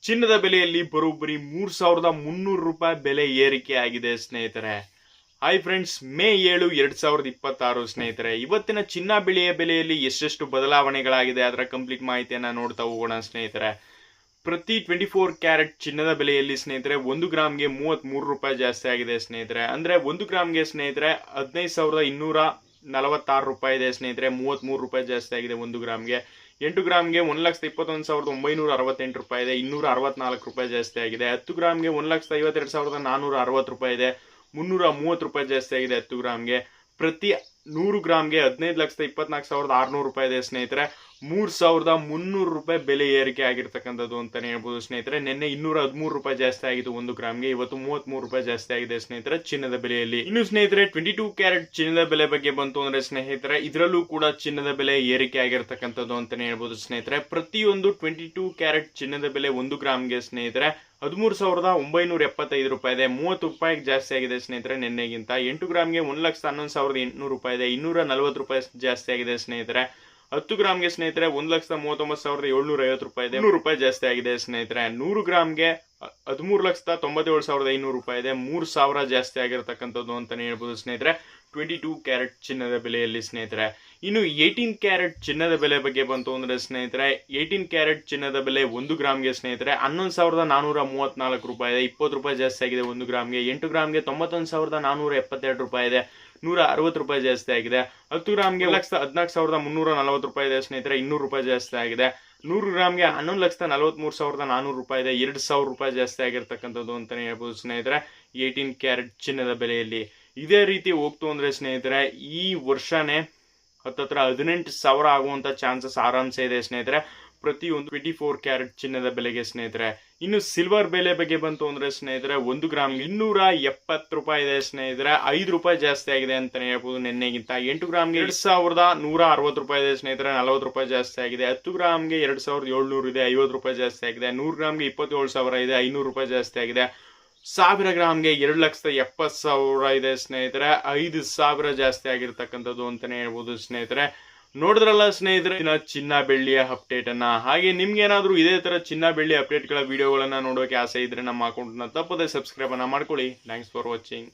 ಚಿನ್ನದ ಬೆಲೆಯಲ್ಲಿ ಬರೋಬ್ಬರಿ 3,300 ರೂಪಾಯಿ ಬೆಲೆ ಏರಿಕೆ ಆಗಿದೆ ಸ್ನೇಹಿತರೆ. ಹಾಯ್ ಫ್ರೆಂಡ್ಸ್, ಮೇ 7, 2026 ಸ್ನೇಹಿತರೆ. ಇವತ್ತಿನ ಚಿನ್ನ ಬೆಳೆಯ ಬೆಲೆಯಲ್ಲಿ ಎಷ್ಟೆಷ್ಟು ಬದಲಾವಣೆಗಳಾಗಿದೆ ಅದರ ಕಂಪ್ಲೀಟ್ ಮಾಹಿತಿಯನ್ನ ನೋಡ್ತಾ ಹೋಗೋಣ ಸ್ನೇಹಿತರೆ. ಪ್ರತಿ 24 ಕ್ಯಾರೆಟ್ ಚಿನ್ನದ ಬೆಲೆಯಲ್ಲಿ ಸ್ನೇಹಿತರೆ 1 ಗ್ರಾಮ್ಗೆ 33 ರೂಪಾಯಿ ಜಾಸ್ತಿ ಆಗಿದೆ ಸ್ನೇಹಿತರೆ. ಅಂದ್ರೆ 1 ಗ್ರಾಮ್ಗೆ ಸ್ನೇಹಿತರೆ 15,246 ರೂಪಾಯಿ ಇದೆ ಸ್ನೇಹಿತರೆ. 33 ರೂಪಾಯಿ ಜಾಸ್ತಿ ಆಗಿದೆ 1 ಗ್ರಾಮ್ಗೆ. 8 ಗ್ರಾಮ್ಗೆ 1,21,968 ರೂಪಾಯಿ ಇದೆ. 264 ರೂಪಾಯಿ ಜಾಸ್ತಿ ಆಗಿದೆ. 10 ಗ್ರಾಮ್ಗೆ 1,52,460 ರೂಪಾಯಿ ಇದೆ. 330 ರೂಪಾಯಿ ಜಾಸ್ತಿ ಆಗಿದೆ 10 ಗ್ರಾಮ್ಗೆ. ಪ್ರತಿ 100 ಗ್ರಾಮ್ಗೆ 15,24,600 ರೂಪಾಯಿ ಇದೆ ಸ್ನೇಹಿತರೆ. 3,300 ರೂಪಾಯಿ ಬೆಲೆ ಏರಿಕೆ ಆಗಿರ್ತಕ್ಕಂಥದ್ದು ಅಂತಾನೆ ಹೇಳ್ಬೋದು ಸ್ನೇಹಿತರೆ. ನಿನ್ನೆ 213 ರೂಪಾಯಿ ಜಾಸ್ತಿ ಆಗಿತ್ತು 1 ಗ್ರಾಮ್ಗೆ. ಇವತ್ತು 33 ರೂಪಾಯಿ ಜಾಸ್ತಿ ಆಗಿದೆ ಸ್ನೇಹಿತರೆ ಚಿನ್ನದ ಬೆಲೆಯಲ್ಲಿ. ಇನ್ನು ಸ್ನೇಹಿತರೆ 22 ಕ್ಯಾರೆಟ್ ಚಿನ್ನದ ಬೆಲೆ ಬಗ್ಗೆ ಬಂತು ಅಂದ್ರೆ ಸ್ನೇಹಿತರೆ, ಇದರಲ್ಲೂ ಕೂಡ ಚಿನ್ನದ ಬೆಲೆ ಏರಿಕೆ ಆಗಿರ್ತಕ್ಕಂಥದ್ದು ಅಂತಾನೆ ಹೇಳ್ಬೋದು ಸ್ನೇಹಿತರೆ. ಪ್ರತಿಯೊಂದು 22 ಕ್ಯಾರೆಟ್ ಚಿನ್ನದ ಬೆಲೆ 1 ಗ್ರಾಮ್ಗೆ ಸ್ನೇಹಿತರೆ 13,975 ರೂಪಾಯಿ ಇದೆ. 30 ರೂಪಾಯಿ ಜಾಸ್ತಿ ಆಗಿದೆ ಸ್ನೇಹಿತರೆ ನಿನ್ನೆಗಿಂತ. 8 ಗ್ರಾಮ್ಗೆ 1,11,800 ರೂಪಾಯಿ ಇದೆ. 240 ರೂಪಾಯಿ ಜಾಸ್ತಿ ಆಗಿದೆ ಸ್ನೇಹಿತರೆ. 10 ಗ್ರಾಮ್ಗೆ ಸ್ನೇಹಿತರೆ 1,39,750 ರೂಪಾಯಿ ಇದೆ. 100 ರೂಪಾಯಿ ಜಾಸ್ತಿ ಆಗಿದೆ ಸ್ನೇಹಿತರೆ. 100 ಗ್ರಾಮ್ಗೆ 13,97,500 ರೂಪಾಯಿ ಇದೆ. 3,000 ಜಾಸ್ತಿ ಆಗಿರತಕ್ಕಂಥದ್ದು ಅಂತಾನೆ ಹೇಳ್ಬೋದು ಸ್ನೇಹಿತರೆ 22 ಕ್ಯಾರೆಟ್ ಚಿನ್ನದ ಬೆಲೆಯಲ್ಲಿ ಸ್ನೇಹಿತರೆ. ಇನ್ನು 18 ಕ್ಯಾರೆಟ್ ಚಿನ್ನದ ಬೆಲೆ ಬಗ್ಗೆ ಬಂತು ಅಂದ್ರೆ ಸ್ನೇಹಿತರೆ, 18 ಕ್ಯಾರೆಟ್ ಚಿನ್ನದ ಬೆಲೆ 1 ಗ್ರಾಮ್ಗೆ ಸ್ನೇಹಿತರೆ 11,434 ರೂಪಾಯಿ ಇದೆ. 20 ರೂಪಾಯಿ ಜಾಸ್ತಿ ಆಗಿದೆ 1 ಗ್ರಾಮ್ಗೆ. 8 ಗ್ರಾಮ್ಗೆ 91,472 ರೂಪಾಯಿ ಇದೆ. 160 ರೂಪಾಯಿ ಜಾಸ್ತಿ ಆಗಿದೆ. 10 ಗ್ರಾಮ್ಗೆ 14,340 ರೂಪಾಯಿ ಇದೆ ಸ್ನೇಹಿತರೆ. 200 ರೂಪಾಯಿ ಜಾಸ್ತಿ ಆಗಿದೆ. 100 ಗ್ರಾಮ್ಗೆ 11,43,400 ರೂಪಾಯಿ ಇದೆ. 2,000 ರೂಪಾಯಿ ಜಾಸ್ತಿ ಆಗಿರ್ತಕ್ಕಂಥದ್ದು ಅಂತಾನೆ ಹೇಳ್ಬೋದು ಸ್ನೇಹಿತರೆ 18 ಕ್ಯಾರೆಟ್ ಚಿನ್ನದ ಬೆಲೆಯಲ್ಲಿ. ಇದೇ ರೀತಿ ಹೋಗ್ತು ಅಂದ್ರೆ ಸ್ನೇಹಿತರೆ ಈ ವರ್ಷನೇ ಹತ್ತತ್ರ 18,000 ಆಗುವಂತ ಚಾನ್ಸಸ್ ಆರಾಮ್ಸೆ ಇದೆ ಸ್ನೇಹಿತರೆ ಪ್ರತಿಯೊಂದು 24 ಕ್ಯಾರೆಟ್ ಚಿನ್ನದ ಬೆಲೆಗೆ ಸ್ನೇಹಿತರೆ. ಇನ್ನು ಸಿಲ್ವರ್ ಬೆಲೆ ಬಗ್ಗೆ ಬಂತು ಅಂದ್ರೆ ಸ್ನೇಹಿತರೆ 1 ಗ್ರಾಮ್ 270 ರೂಪಾಯಿ ಇದೆ ಸ್ನೇಹಿತರೆ. 5 ರೂಪಾಯಿ ಜಾಸ್ತಿ ಆಗಿದೆ ಅಂತಾನೆ ಹೇಳ್ಬೋದು ನಿನ್ನೆಗಿಂತ. 8 ಗ್ರಾಮ್ಗೆ 2,160 ರೂಪಾಯಿ ಇದೆ ಸ್ನೇಹಿತರೆ. 40 ರೂಪಾಯಿ ಜಾಸ್ತಿ ಆಗಿದೆ. 10 ಗ್ರಾಮ್ಗೆ 2,700 ಇದೆ. 50 ರೂಪಾಯಿ ಜಾಸ್ತಿ ಆಗಿದೆ. 100 ಗ್ರಾಮ್ಗೆ 27,000 ಇದೆ. 500 ರೂಪಾಯಿ ಜಾಸ್ತಿ ಆಗಿದೆ. 1000 ಗ್ರಾಮ್ಗೆ 2,70,000 ಇದೆ ಸ್ನೇಹಿತರೆ. 5,000 ಜಾಸ್ತಿ ಆಗಿರ್ತಕ್ಕಂಥದ್ದು ಅಂತಾನೆ ಹೇಳ್ಬೋದು ಸ್ನೇಹಿತರೆ. ನೋಡಿದ್ರಲ್ಲ ಸ್ನೇಹಿತರೆ ಚಿನ್ನ ಬೆಳ್ಳಿಯ ಅಪ್ಡೇಟ್ ಅನ್ನ. ಹಾಗೆ ನಿಮ್ಗೆ ಏನಾದ್ರೂ ಇದೇ ತರ ಚಿನ್ನ ಬೆಳ್ಳಿ ಅಪ್ಡೇಟ್ ಗಳ ವಿಡಿಯೋಗಳನ್ನ ನೋಡೋಕೆ ಆಸೆ ಇದ್ರೆ ನಮ್ಮ ಅಕೌಂಟ್ ನ ತಪ್ಪದೆ ಸಬ್ಸ್ಕ್ರೈಬ್ ಅನ್ನ ಮಾಡ್ಕೊಳ್ಳಿ. Thanks for watching.